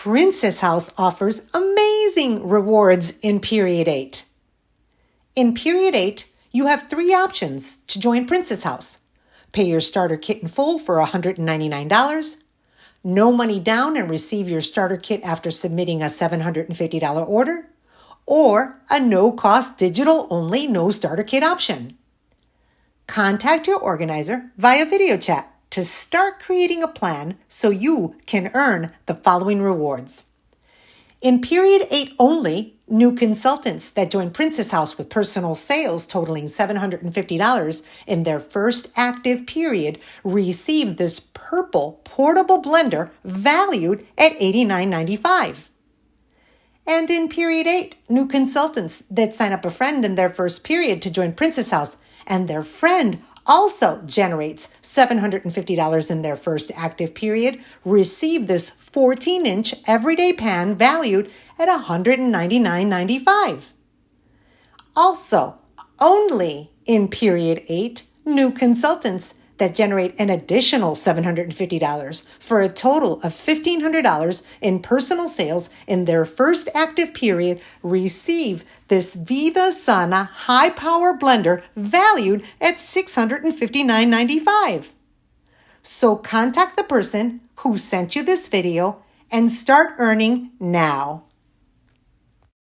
Princess House offers amazing rewards in Period 8. In Period 8, you have 3 options to join Princess House. Pay your starter kit in full for $199, no money down and receive your starter kit after submitting a $750 order, or a no-cost digital-only no starter kit option. Contact your organizer via video chat to start creating a plan so you can earn the following rewards. In Period 8 only, new consultants that join Princess House with personal sales totaling $750 in their first active period receive this purple portable blender valued at $89.95. And in Period 8, new consultants that sign up a friend in their first period to join Princess House and their friend also generates $750 in their first active period receive this 14-inch everyday pan valued at $199.95. Also, only in Period 8, new consultants that generate an additional $750 for a total of $1,500 in personal sales in their first active period receive this Viva Sana high-power blender valued at $659.95. So contact the person who sent you this video and start earning now.